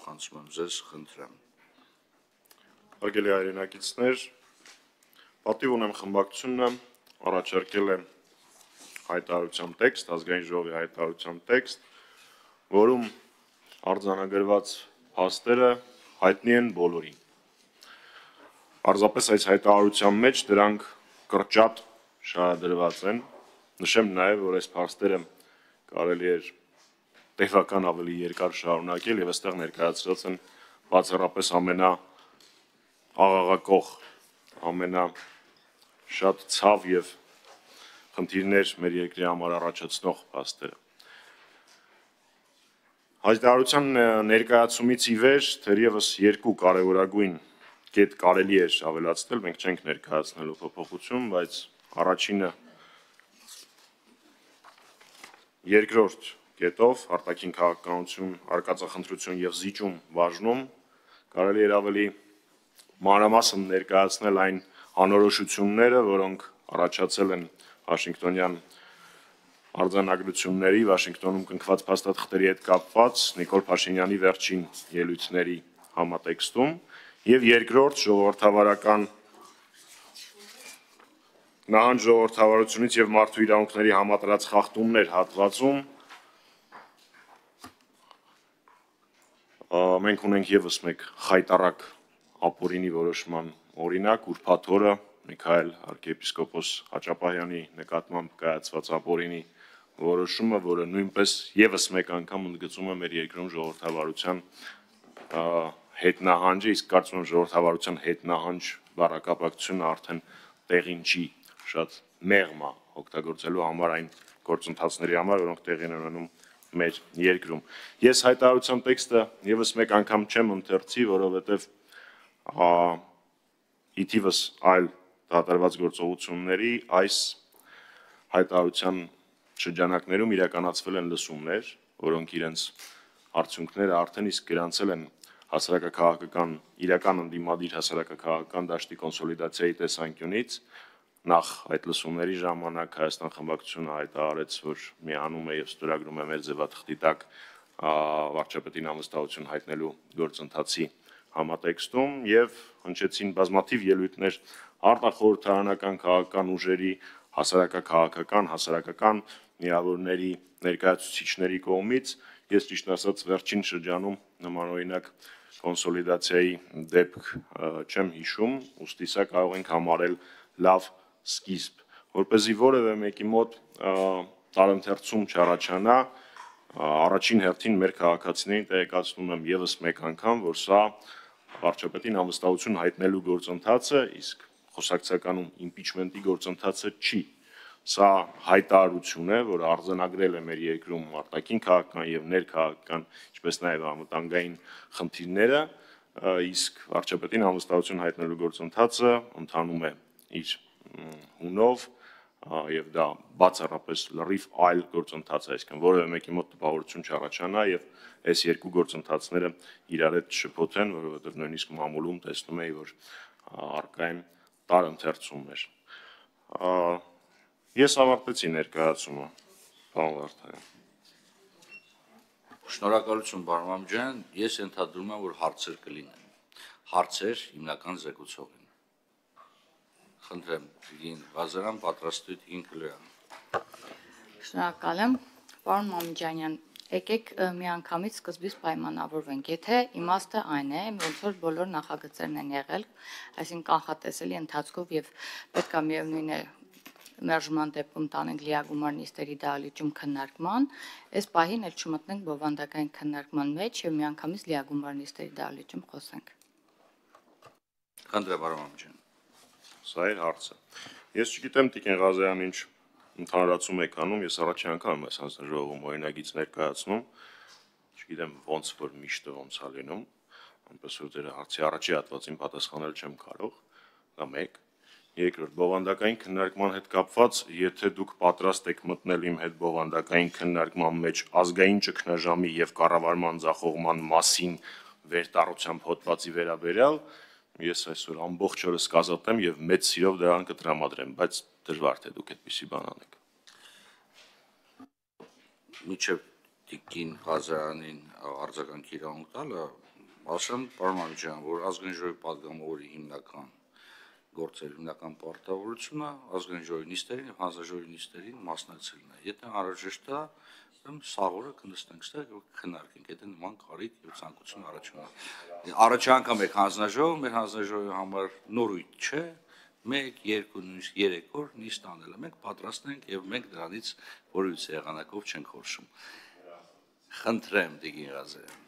փոխանցում եմ ձեզ, խնդրեմ։ Հարգելի հայրենակիցներ, պատիվ ունեմ խմբակցությունը առաջարկել է հայտարարության տեքստ, ազգային ժողովի հայտարարության տեքստ, որում արձանագրված փաստերը հայտնի են բոլորին։ Պարզապես այս հայտարարության մեջ դրանք կրճատ շարադրված են։ Նշեմ նաև, որ այս փաստերը կարելի է տևական ավելի երկար շարունակել եւ այստեղ ներկայացրած են բացառապես ամենաաղաղակող, ամենաշատ ցավ եւ խնդիրներ մեր երկրի համար առաջացնող փաստերը։ Հայտարարության ներկայացումից ի վեր թերևս երկու կարևորագույն կետ կարելի է ավելացնել, մենք չենք ներկայացնելու փոփոխություն, բայց առաջինը երկրորդ կետով արտաքին քաղաքականություն, արկածախնդրություն եւ զիջում բաժնում կարելի է ավելի մանրամասն ներկայացնել այն անորոշությունները, որոնք առաջացել են Վաշինգտոնյան արձանագրությունների, Վաշինգտոնում կնքված փաստաթղթերի հետ կապված Նիկոլ Փաշինյանի վերջին ելույթների համատեքստում եւ երկրորդ ժողովրդավարական նահանջ ժողովրդավարությունից եւ մարդու իրավունքների համատրած խախտումներ հատվածում մենք ունենք եւս մեկ խայտառակ ապօրինի որոշման օրինակ, ուրբաթ օրը Միքայել arczepiskopos Հաճապահյանի նկատմամբ կայացված ապօրինի որոշումը, որը նույնպես եւս մեկ անգամ ընդգծում է մեր երկրում ժողովրդավարության հետնահանջը, իսկ կարծում եմ ժողովրդավարության հետնահանջ բառակապակցությունը արդեն տեղին չի, շատ մեղմ է օգտագործելու համար այն գործընթացների համար, որոնք տեղի են ունենում մեր երկրում։ Ես հայտարարության տեքստը եւս մեկ անգամ չեմ ընթերցի, որովհետեւ ի թիվս այլ դատարված գործողությունների այս հայտարարության շրջանակներում իրականացվել են լսումներ, որոնք իրենց արդյունքները արդեն իսկ գրանցել են հասարակաքաղաքական իրական ընդդիմադիր հասարակաքաղաքական դաշտի կոնսոլիդացիայի տեսանկյունից նախ այդ լսումների ժամանակ Հայաստան խմբակցությունը հայտարարեց, որ միանում է եւ ստորագրում է մեր ձևաթղթի տակ վարչապետին անվստահություն հայտնելու գործընթացի համատեքստում եւ հնչեցին բազմաթիվ ելույթներ արտախորհրդարանական քաղաքական ուժերի, հասարակական միավորների ներկայացուցիչների կողմից։ Ես ճիշտ ասած վերջին շրջանում նմանօրինակ կոնսոլիդացիայի դեպք չեմ հիշում, ուստի սա կարող ենք համարել լավ սկիզբ, որպեսզի որևէ մեկի մոտ տարընթերցում չառաջանա, առաջին հերթին մեր քաղաքացիներին տեղեկացնում եմ եւս մեկ անգամ, որ սա վարչապետին անվստահություն հայտնելու գործընթացը, իսկ խոսակցականում իմպիչմենտի գործընթացը չի։ Սա հայտարարություն է, որը արձանագրել է մեր երկրում արտաքին քաղաքական եւ ներքաղաքական, ինչպես նաեւ անվտանգային խնդիրները, իսկ վարչապետին անվստահություն հայտնելու գործընթացը ընթանում է իր հունով եւ դա բացառապես լրիվ այլ գործընթաց է, այսինքն որևէ մեկի մոտ տպավորություն չառաջանա եւ այս երկու գործընթացները իրար հետ շփոթեն, որովհետեւ նույնիսկ մամուլում տեսնում էի, որ արկա են տարընթերցումներ։ Ես ավարտեցի ներկայացումը, պարոն Վարդանյան։ Շնորհակալություն, պարոն Մամջյան, ես ենթադրում եմ, որ հարցեր կլինեն։ Հարցեր հիմնական զեկուցողին։ Խնդրեմ, Տիկին Ղազարյան, պատրաստույթ Տիկին Քլոյան։ Շնորհակալ եմ, պարոն Մամջանյան, եկեք միանգամից սկզբից պայմանավորվենք, եթե իմաստը այն է, ոնց որ բոլոր նախագծերն են եղել, այսինքն կանխատեսելի ընթացքով եւ պետք է միևնույն է մերժման դեպքում տանենք լիագումար նիստերի դահլիճում քննարկման, այս պահին էլ չմտնենք բովանդակային քննարկման մեջ եւ միանգամից լիագումար նիստերի դահլիճում խոսենք։ Խնդրեմ, պարոն Մամջյան։ Սա է հարցը։ Ես չգիտեմ Տիկին Ղազարյան ինչ ընդհանրացում եք անում, ես առաջին անգամ եմ այս հանձնաժողովում օրինագիծ ներկայացնում, չգիտեմ ոնց որ միշտ ոնց է լինում, այնպես որ դեր հարցի առաջի հատվածին պատասխանել չեմ կարող, դա մեկ։ Երկրորդ, բովանդակային քննարկման հետ կապված, եթե դուք պատրաստ եք մտնել իմ հետ բովանդակային քննարկման մեջ ազգային ճգնաժամի եւ կառավարման ձախողման մասին վերտառությամբ հոդվածի վերաբերյալ, ես այսօր ամբողջ օրս կազատեմ եւ մեծ սիրով դրան կտրամադրեմ, բայց դժվար թե դուք այդպիսի բան անեք։ Միջև Տիկին Ղազարանին արձագանքի իրավունք տալը, ասեմ, պարոն Մամիկյան, որ ազգային ժողովի պատգամավորի հիմնական գործերի հիմնական պարտավորությունը ազգային ժողովի նիստերին եւ հանձնաժողովի նիստերին մասնակցելն է։ Եթե անհրաժեշտ է, սաղ օրը կնստենք ստեղ եւ քննարկենք, եթե նման կարիք եւ ցանկություն առաջանա։ Առաջի անգամ եք հանձնաժողով, մեր հանձնաժողովի համար նորույթ չէ, 1, 2, նույնիսկ 3 օր նիստ անելը մենք պատրաստ ենք եւ մենք դրանից որևիցե եղանակով չենք խորշում։ Խնդրեմ, Տիկին Ղազարյան։